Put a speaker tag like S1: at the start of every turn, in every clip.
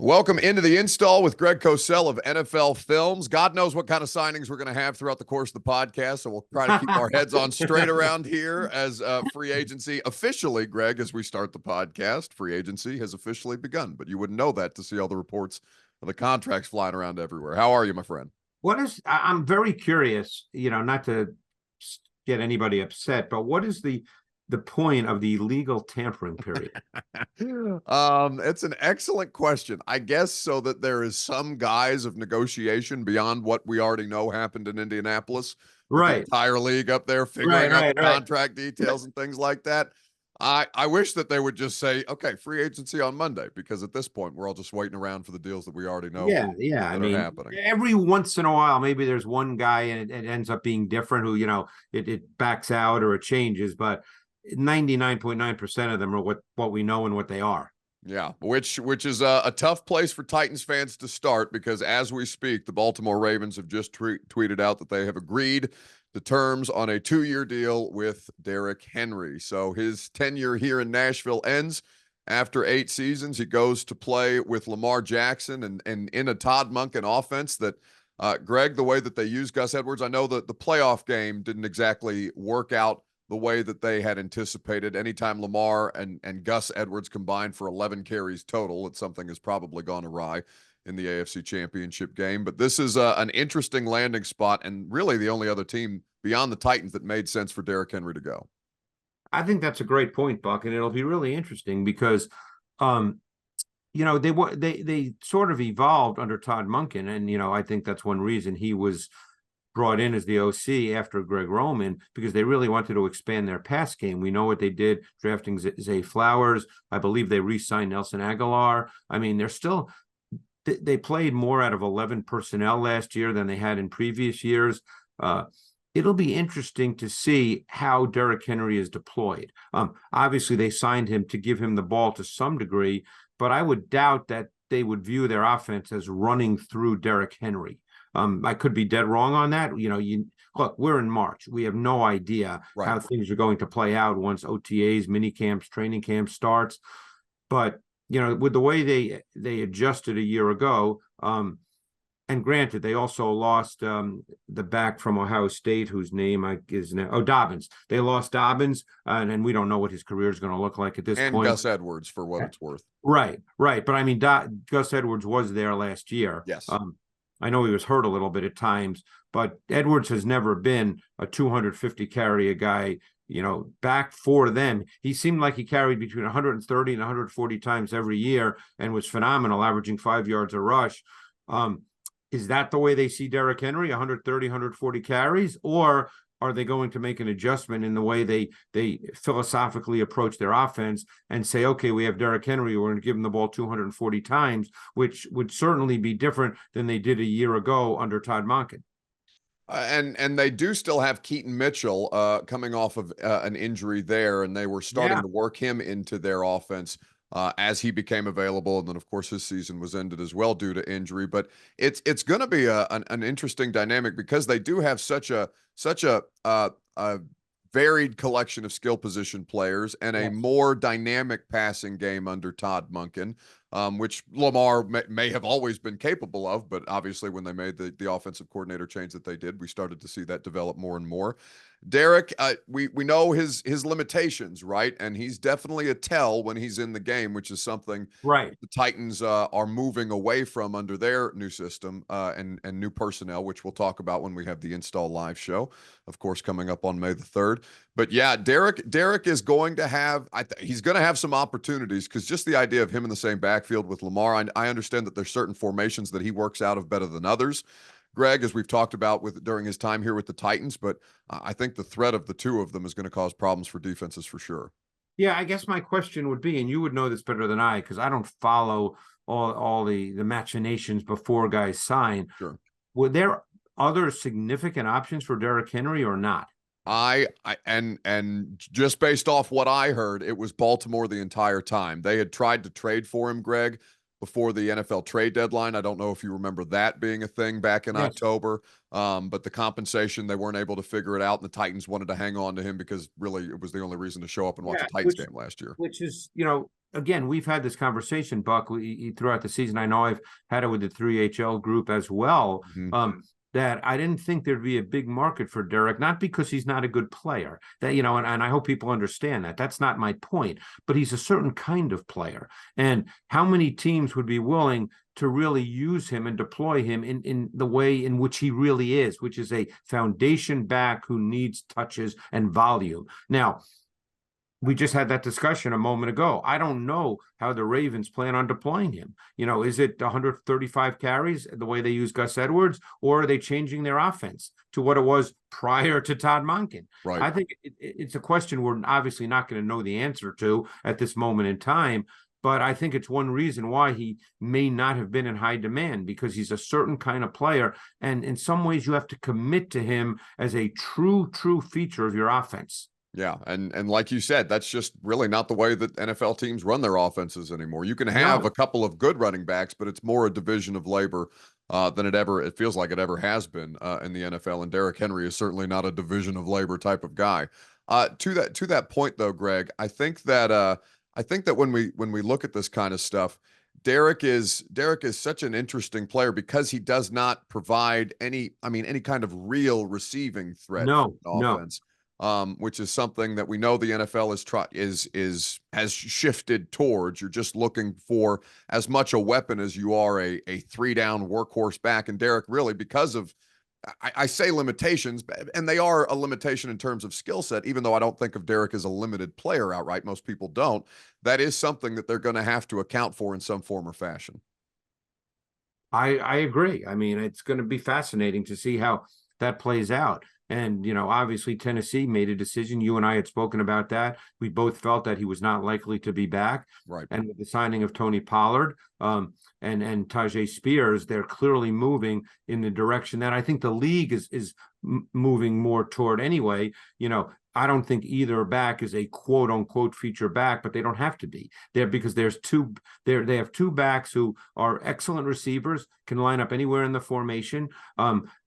S1: Welcome into the install with Greg Cosell of NFL Films. God knows what kind of signings we're going to have throughout the course of the podcast, so we'll try to keep our heads on straight around here as free agency officially, Greg, as we start the podcast. Free agency has officially begun, but you wouldn't know that to see all the reports of the contracts flying around everywhere. How are you, my friend?
S2: I'm very curious, not to get anybody upset, but what is the point of the legal tampering period?
S1: It's an excellent question. I guess so that there is some guise of negotiation beyond what we already know happened in Indianapolis with the
S2: Right.
S1: entire league up there figuring out the contract details and things like that. I wish that they would just say, okay, free agency on Monday, because at this point we're all just waiting around for the deals that we already know
S2: Yeah.
S1: that are happening.
S2: Every once in a while, maybe there's one guy and it ends up being different who, it backs out or it changes, but 99.9% of them are what we know and what they are.
S1: Yeah, which is a tough place for Titans fans to start, because as we speak, the Baltimore Ravens have just tweeted out that they have agreed the terms on a 2-year deal with Derrick Henry. So his tenure here in Nashville ends after 8 seasons. He goes to play with Lamar Jackson and in a Todd Monken offense that, Greg, the way that they use Gus Edwards, I know that the playoff game didn't exactly work out the way that they had anticipated. Anytime Lamar and Gus Edwards combined for 11 carries total, something has probably gone awry in the AFC Championship game. But this is an interesting landing spot, and really the only other team beyond the Titans that made sense for Derrick Henry to go.
S2: I think that's a great point, Buck, and it'll be really interesting because, they sort of evolved under Todd Monken, and I think that's one reason he was brought in as the OC after Greg Roman, because they really wanted to expand their pass game. We know what they did, drafting Zay Flowers. I believe they re-signed Nelson Aguilar. I mean, they played more out of 11 personnel last year than they had in previous years. It'll be interesting to see how Derrick Henry is deployed. Obviously, they signed him to give him the ball to some degree, but I would doubt that they would view their offense as running through Derrick Henry. I could be dead wrong on that. Look, we're in March. We have no idea how things are going to play out once OTAs, mini camps, training camp starts. But, with the way they adjusted a year ago, and granted, they also lost the back from Ohio State, whose name is now Dobbins. They lost Dobbins, and we don't know what his career is going to look like at this point.
S1: And Gus Edwards, for what it's worth.
S2: Right. But I mean, Gus Edwards was there last year.
S1: Yes.
S2: I know he was hurt a little bit at times, but Edwards has never been a 250 carry a guy, back for them. He seemed like he carried between 130 and 140 times every year and was phenomenal, averaging 5 yards a rush. Is that the way they see Derrick Henry, 130, 140 carries? Or are they going to make an adjustment in the way they philosophically approach their offense and say, okay, we have Derrick Henry, we're going to give him the ball 240 times, which would certainly be different than they did a year ago under Todd Monken.
S1: And they do still have Keaton Mitchell coming off of an injury there, and they were starting to work him into their offense as he became available. And then, of course, his season was ended as well due to injury. But it's going to be an interesting dynamic, because they do have such a varied collection of skill position players and a more dynamic passing game under Todd Monken, which Lamar may have always been capable of. But obviously, when they made the offensive coordinator change that they did, we started to see that develop more and more. Derrick, we know his limitations, right? And he's definitely a tell when he's in the game, which is something the Titans are moving away from under their new system and new personnel, which we'll talk about when we have the Install Live show, of course, coming up on May the 3rd. But yeah, Derrick is going to have he's going to have some opportunities, because just the idea of him in the same backfield with Lamar, I understand that there's certain formations that he works out of better than others, Greg, as we've talked about during his time here with the Titans. But I think the threat of the two of them is going to cause problems for defenses for sure.
S2: Yeah, I guess my question would be, and you would know this better than I, because I don't follow all the machinations before guys sign.
S1: Sure.
S2: Were there other significant options for Derrick Henry or not?
S1: And just based off what I heard, it was Baltimore the entire time. They had tried to trade for him, Greg, before the NFL trade deadline. I don't know if you remember that being a thing back in October, but the compensation, they weren't able to figure it out, and the Titans wanted to hang on to him because really it was the only reason to show up and watch a Titans game last year.
S2: Which is, again, we've had this conversation, Buck, throughout the season. I know I've had it with the 3HL group as well. That I didn't think there'd be a big market for Derrick, not because he's not a good player. That, and I hope people understand that. That's not my point. But he's a certain kind of player. And how many teams would be willing to really use him and deploy him in the way in which he really is, which is a foundation back who needs touches and volume. Now, we just had that discussion a moment ago. I don't know how the Ravens plan on deploying him. Is it 135 carries the way they use Gus Edwards, or are they changing their offense to what it was prior to Todd Monken?
S1: Right.
S2: I think it's a question we're obviously not going to know the answer to at this moment in time. But I think it's one reason why he may not have been in high demand, because he's a certain kind of player. And in some ways, you have to commit to him as a true feature of your offense.
S1: Yeah, and like you said, that's just really not the way that NFL teams run their offenses anymore. You can have a couple of good running backs, but it's more a division of labor than it feels like it ever has been in the NFL. And Derrick Henry is certainly not a division of labor type of guy. To that point, though, Greg, I think that when we look at this kind of stuff, Derrick is such an interesting player because he does not provide any kind of real receiving threat for an offense. Which is something that we know the NFL has shifted towards. You're just looking for as much a weapon as you are a 3-down workhorse back. And Derrick, really, because of I say limitations, and they are a limitation in terms of skill set, even though I don't think of Derrick as a limited player outright. Most people don't. That is something that they're going to have to account for in some form or fashion.
S2: I agree. I mean, it's going to be fascinating to see how that plays out. And, obviously Tennessee made a decision. You and I had spoken about that. We both felt that he was not likely to be back.
S1: Right.
S2: And with the signing of Tony Pollard and Tajay Spears, they're clearly moving in the direction that I think the league is moving more toward anyway. I don't think either back is a quote unquote feature back, but they don't have to be there because they have two backs who are excellent receivers, can line up anywhere in the formation.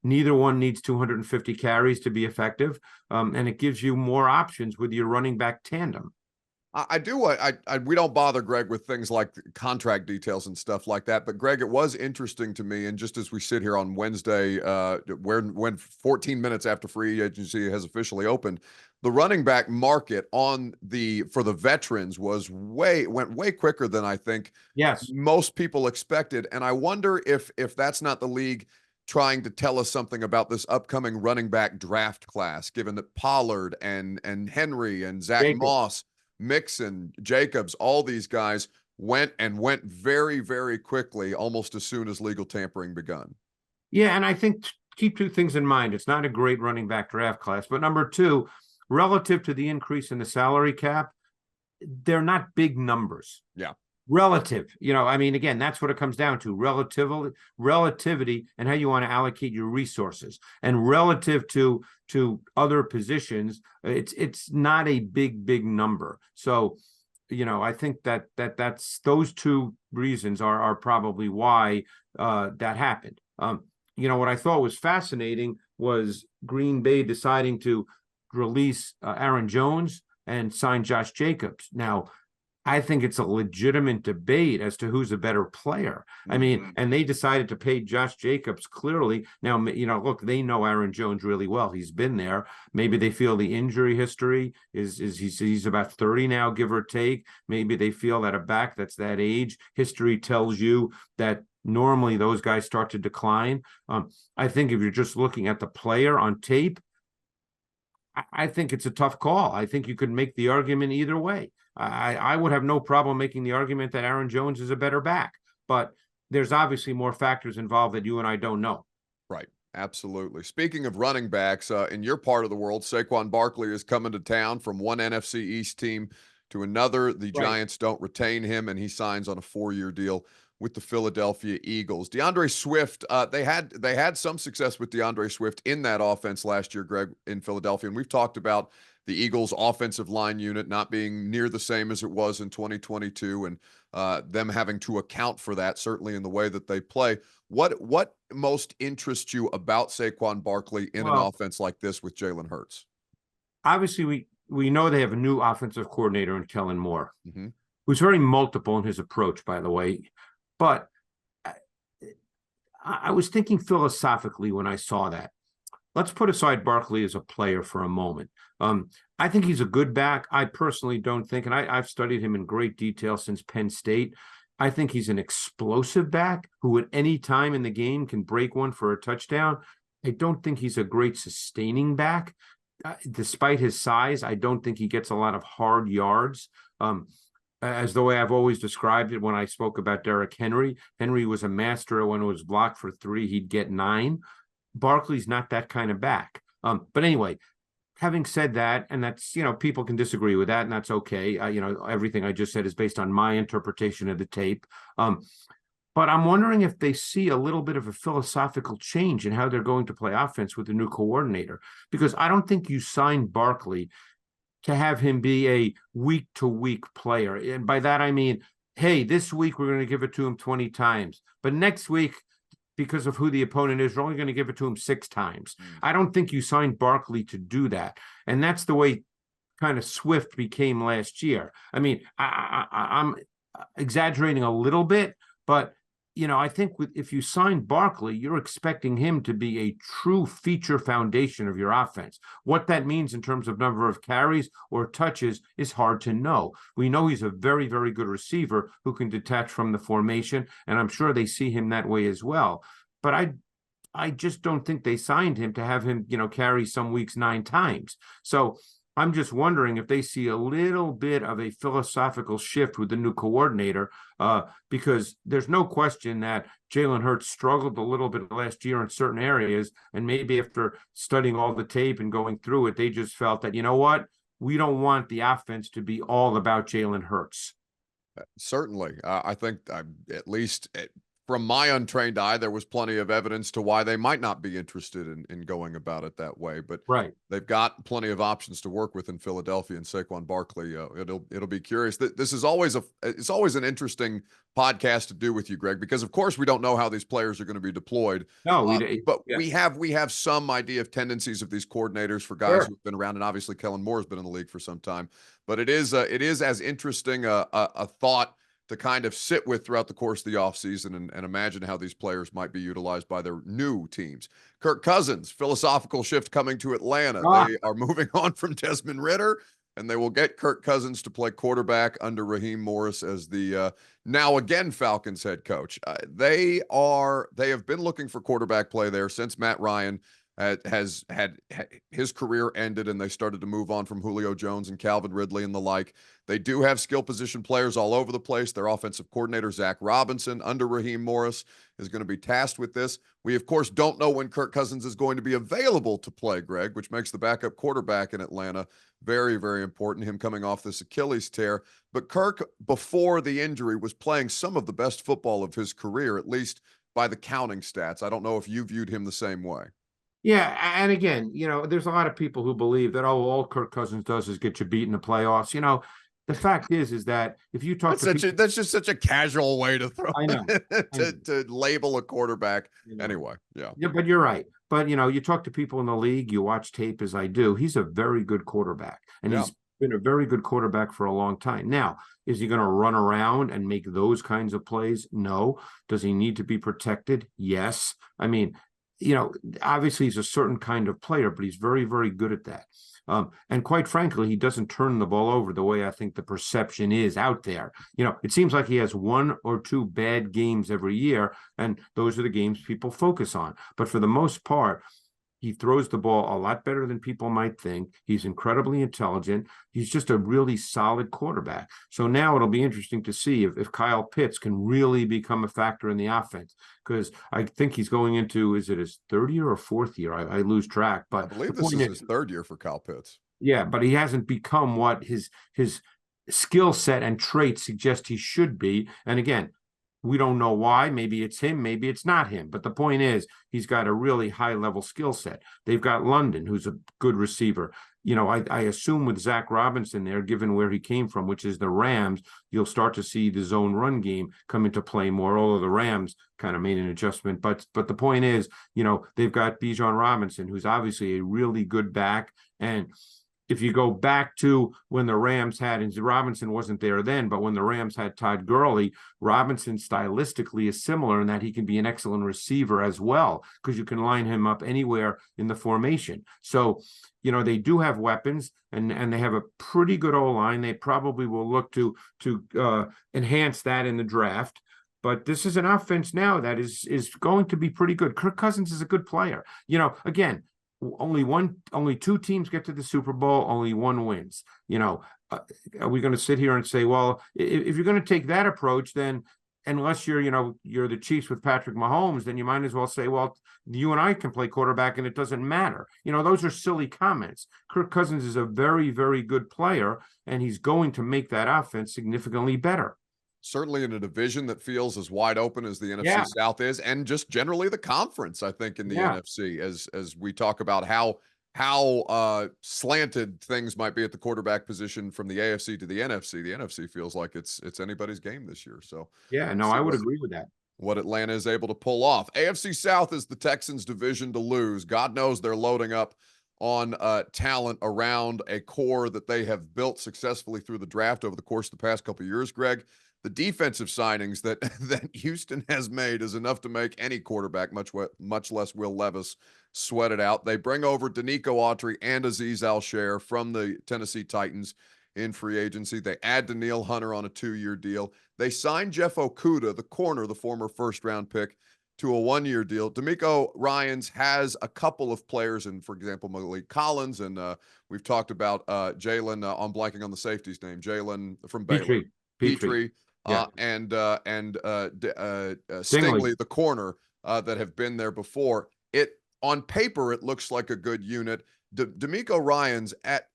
S2: Neither one needs 250 carries to be effective. And it gives you more options with your running back tandem.
S1: We don't bother Greg with things like contract details and stuff like that. But Greg, it was interesting to me. And just as we sit here on Wednesday, when 14 minutes after free agency has officially opened, the running back market for the veterans went way quicker than I think most people expected. And I wonder if that's not the league trying to tell us something about this upcoming running back draft class, given that Pollard and Henry and Zach Moss, Mixon, Jacobs, all these guys went very, very quickly, almost as soon as legal tampering begun.
S2: Yeah, and I think keep two things in mind. It's not a great running back draft class, but number two, relative to the increase in the salary cap, they're not big numbers.
S1: Yeah.
S2: Relative, again, that's what it comes down to: relativity, and how you want to allocate your resources. And relative to other positions, it's not a big number. So, I think that's those two reasons are probably why that happened. What I thought was fascinating was Green Bay deciding to release Aaron Jones and sign Josh Jacobs. Now, I think it's a legitimate debate as to who's a better player. And they decided to pay Josh Jacobs clearly. Now, look, they know Aaron Jones really well. He's been there. Maybe they feel the injury history is he's about 30 now, give or take. Maybe they feel that a back that's that age, history tells you that normally those guys start to decline. I think if you're just looking at the player on tape, I think it's a tough call. I think you could make the argument either way. I would have no problem making the argument that Aaron Jones is a better back, but there's obviously more factors involved that you and I don't know.
S1: Right. Absolutely. Speaking of running backs, in your part of the world, Saquon Barkley is coming to town from one NFC East team to another. The Giants don't retain him, and he signs on a 4-year deal with the Philadelphia Eagles. DeAndre Swift, they had some success with DeAndre Swift in that offense last year, Greg, in Philadelphia. And we've talked about the Eagles' offensive line unit not being near the same as it was in 2022, and them having to account for that, certainly in the way that they play. What most interests you about Saquon Barkley in an offense like this with Jalen Hurts?
S2: Obviously, we know they have a new offensive coordinator in Kellen Moore.
S1: Mm-hmm.
S2: who's very multiple in his approach, by the way. But I was thinking philosophically when I saw that. Let's put aside Barkley as a player for a moment. I think he's a good back. I personally don't think, and I've studied him in great detail since Penn State. I think he's an explosive back who at any time in the game can break one for a touchdown. I don't think he's a great sustaining back. Despite his size, I don't think he gets a lot of hard yards. As the way I've always described it when I spoke about Derrick Henry. Henry was a master when it was blocked for 3, he'd get 9. Barkley's not that kind of back. But anyway, having said that, and that's, people can disagree with that, and that's okay. Everything I just said is based on my interpretation of the tape. But I'm wondering if they see a little bit of a philosophical change in how they're going to play offense with the new coordinator, because I don't think you signed Barkley to have him be a week-to-week player. And by that, I mean, hey, this week we're going to give it to him 20 times. But next week, because of who the opponent is, we're only going to give it to him 6 times. I don't think you signed Barkley to do that. And that's the way kind of Swift became last year. I mean, I'm exaggerating a little bit, but I think if you sign Barkley, you're expecting him to be a true feature foundation of your offense. What that means in terms of number of carries or touches is hard to know. We know he's a very, very good receiver who can detach from the formation, and I'm sure they see him that way as well. But I just don't think they signed him to have him, carry some weeks 9 times. So I'm just wondering if they see a little bit of a philosophical shift with the new coordinator, because there's no question that Jalen Hurts struggled a little bit last year in certain areas, and maybe after studying all the tape and going through it, they just felt that, we don't want the offense to be all about Jalen Hurts.
S1: Certainly. I think at least from my untrained eye, there was plenty of evidence to why they might not be interested in going about it that way. But
S2: right,
S1: they've got plenty of options to work with in Philadelphia, and Saquon Barkley. It'll be curious. This is always it's always an interesting podcast to do with you, Greg, because of course we don't know how these players are going to be deployed.
S2: No,
S1: but
S2: yeah.
S1: we have some idea of tendencies of these coordinators for guys who've been around, and obviously Kellen Moore has been in the league for some time. But it is as interesting a thought to kind of sit with throughout the course of the offseason and imagine how these players might be utilized by their new teams. Kirk Cousins, philosophical shift coming to Atlanta. They are moving on from Desmond Ridder, and they will get Kirk Cousins to play quarterback under Raheem Morris as the now again Falcons head coach. They have been looking for quarterback play there since Matt Ryan has had his career ended and they started to move on from Julio Jones and Calvin Ridley and the like. They do have skill position players all over the place. Their offensive coordinator, Zach Robinson, under Raheem Morris, is going to be tasked with this. We, of course, don't know when Kirk Cousins is going to be available to play, Greg, which makes the backup quarterback in Atlanta very, very important, him coming off this Achilles tear. But Kirk, before the injury, was playing some of the best football of his career, at least by the counting stats. I don't know if you viewed him the same way.
S2: Yeah, and again, there's a lot of people who believe that, all Kirk Cousins does is get you beat in the playoffs. The fact is that if you talk
S1: that's just such a casual way to throw
S2: I know.
S1: to label a quarterback. Anyway, yeah.
S2: Yeah, but you're right. But you talk to people in the league, you watch tape as I do. He's a very good quarterback, and he's been a very good quarterback for a long time. Now, is he going to run around and make those kinds of plays? No. Does he need to be protected? Yes. I mean, obviously he's a certain kind of player, but he's very, very good at that. And quite frankly, he doesn't turn the ball over the way I think the perception is out there. It seems like he has 1 or 2 bad games every year, and those are the games people focus on. But for the most part, he throws the ball a lot better than people might think. He's incredibly intelligent. He's just a really solid quarterback. So now it'll be interesting to see if Kyle Pitts can really become a factor in the offense, because I think he's going into, is it his 3rd year or 4th year? I lose track. But
S1: I believe this is his 3rd year for Kyle Pitts.
S2: Yeah, but he hasn't become what his skill set and traits suggest he should be. And again, we don't know why. Maybe it's him, maybe it's not him. But the point is, he's got a really high-level skill set. They've got London, who's a good receiver. I assume with Zach Robinson there, given where he came from, which is the Rams, you'll start to see the zone run game come into play more, although the Rams kind of made an adjustment. But the point is, they've got Bijan Robinson, who's obviously a really good back. And if you go back to when the Rams had, and Robinson wasn't there then, but when the Rams had Todd Gurley, Robinson stylistically is similar in that he can be an excellent receiver as well, because you can line him up anywhere in the formation. So, they do have weapons, and they have a pretty good O-line. They probably will look to enhance that in the draft. But this is an offense now that is going to be pretty good. Kirk Cousins is a good player. Again, only two teams get to the Super Bowl, only one wins. Are we going to sit here and say, well, if you're going to take that approach, then unless you're the Chiefs with Patrick Mahomes, then you might as well say, well, you and I can play quarterback and it doesn't matter. Those are silly comments. Kirk Cousins is a very, very good player, and he's going to make that offense significantly better.
S1: Certainly in a division that feels as wide open as the NFC South is, and just generally the conference, I think, in the NFC, as we talk about how slanted things might be at the quarterback position from the AFC to the NFC. The NFC feels like it's anybody's game this year. So
S2: I would agree with that.
S1: What Atlanta is able to pull off. AFC South is the Texans' division to lose. God knows they're loading up on talent around a core that they have built successfully through the draft over the course of the past couple of years, Greg. The defensive signings that Houston has made is enough to make any quarterback, much less Will Levis, sweat it out. They bring over Danico Autry and Azeez Al-Shaair from the Tennessee Titans in free agency. They add Danielle Hunter on a 2-year deal. They sign Jeff Okudah, the corner, the former first-round pick, to a 1-year deal. DeMeco Ryans has a couple of players, and for example, Malik Collins, and we've talked about Jalen. I'm blanking on the safety's name. Jalen from Baylor. Petrie. And Stingley, the corner, that have been there before. On paper, it looks like a good unit. DeMeco Ryans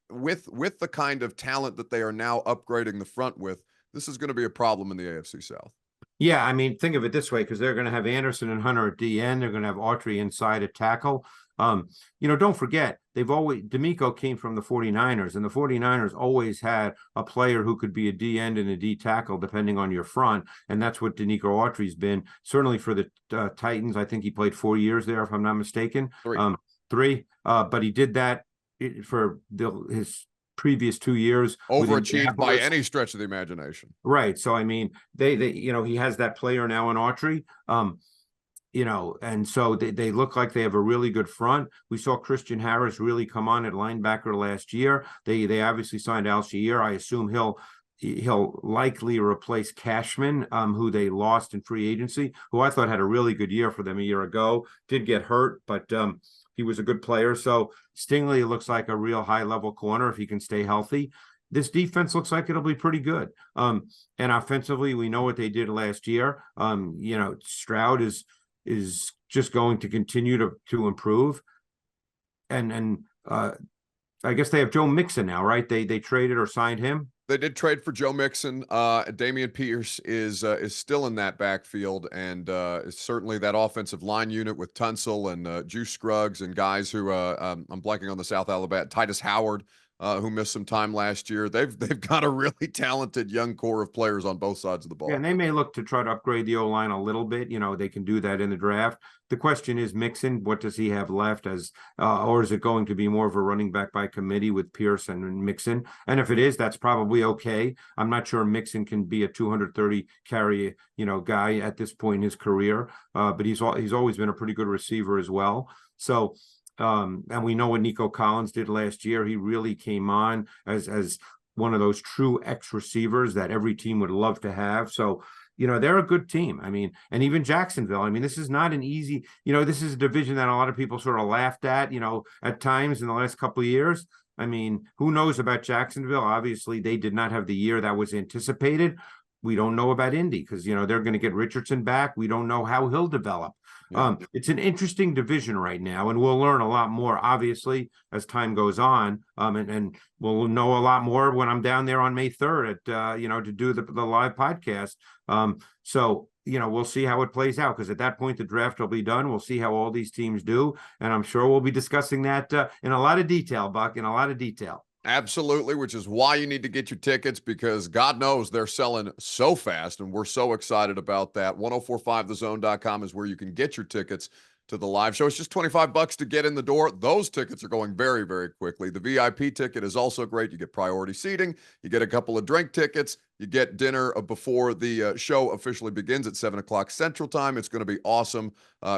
S1: with the kind of talent that they are now upgrading the front with, this is going to be a problem in the AFC South.
S2: Yeah, think of it this way, because they're going to have Anderson and Hunter at DN. They're going to have Autry inside at tackle. Don't forget, DeMeco came from the 49ers, and the 49ers always had a player who could be a D end and a D tackle, depending on your front. And that's what Danico Autry's been. Certainly for the Titans, I think he played 4 years there, if I'm not mistaken. Three. But he did that for his previous 2 years.
S1: Overachieved by any stretch of the imagination.
S2: Right. So, they he has that player now in Autry. And so they look like they have a really good front. We saw Christian Harris really come on at linebacker last year. They obviously signed Al-Shaair. I assume he'll likely replace Cashman, who they lost in free agency, who I thought had a really good year for them a year ago. Did get hurt, but he was a good player. So Stingley looks like a real high-level corner if he can stay healthy. This defense looks like it'll be pretty good. And offensively, we know what they did last year. Stroud is just going to continue to improve. And I guess they have Joe Mixon now, right? They traded or signed him.
S1: They did trade for Joe Mixon. Dameon Pierce is still in that backfield, and certainly that offensive line unit with Tunsil and Juice Scruggs and guys who I'm blanking on the South Alabama, Titus Howard, who missed some time last year. They've got a really talented young core of players on both sides of the ball.
S2: Yeah, and they may look to try to upgrade the O-line a little bit. They can do that in the draft. The question is Mixon, what does he have left or is it going to be more of a running back by committee with Pierce and Mixon? And if it is, that's probably okay. I'm not sure Mixon can be a 230 carry, guy at this point in his career. But he's always been a pretty good receiver as well. So, and we know what Nico Collins did last year. He really came on as one of those true X receivers that every team would love to have. So, they're a good team. And even Jacksonville, this is not an easy, this is a division that a lot of people sort of laughed at times in the last couple of years. Who knows about Jacksonville? Obviously, they did not have the year that was anticipated. We don't know about Indy because, they're going to get Richardson back. We don't know how he'll develop. It's an interesting division right now, and we'll learn a lot more, obviously, as time goes on. And we'll know a lot more when I'm down there on May 3rd to do the live podcast. So, we'll see how it plays out, because at that point, the draft will be done. We'll see how all these teams do. And I'm sure we'll be discussing that in a lot of detail, Buck, in a lot of detail.
S1: Absolutely, which is why you need to get your tickets, because God knows they're selling so fast, and we're so excited about that. 1045thezone.com is where you can get your tickets to the live show. It's just $25 to get in the door. Those tickets are going very, very quickly. The VIP ticket is also great. You get priority seating. You get a couple of drink tickets. You get dinner before the show officially begins at 7 o'clock Central Time. It's going to be awesome.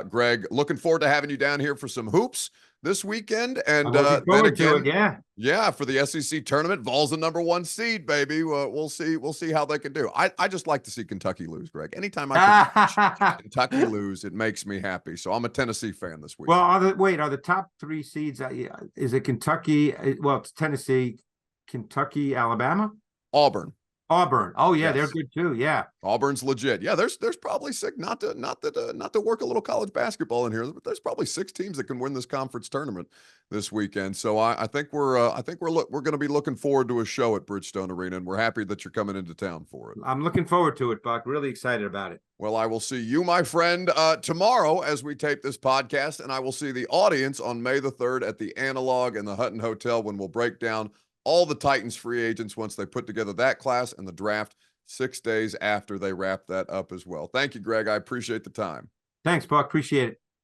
S1: Greg, looking forward to having you down here for some hoops this weekend. And
S2: I'm looking
S1: then
S2: forward to
S1: again,
S2: it. Yeah.
S1: yeah, for the SEC tournament, Vol's the #1 seed, baby. We'll see. We'll see how they can do. I just like to see Kentucky lose, Greg. Anytime I can watch Kentucky lose, it makes me happy. So I'm a Tennessee fan this week.
S2: Well, are the top 3 seeds? Is it Kentucky? Well, it's Tennessee, Kentucky, Alabama,
S1: Auburn.
S2: Auburn. Oh yeah,
S1: Yes.
S2: they're good too. Yeah,
S1: Auburn's legit. Yeah, there's probably 6. Not to work a little college basketball in here, but there's probably 6 teams that can win this conference tournament this weekend. So I think we're going to be looking forward to a show at Bridgestone Arena, and we're happy that you're coming into town for it.
S2: I'm looking forward to it, Buck. Really excited about it.
S1: Well, I will see you, my friend, tomorrow as we tape this podcast, and I will see the audience on May the 3rd at the Analog in the Hutton Hotel when we'll break down all the Titans free agents once they put together that class and the draft 6 days after they wrap that up as well. Thank you, Greg. I appreciate the time.
S2: Thanks, Buck. Appreciate it.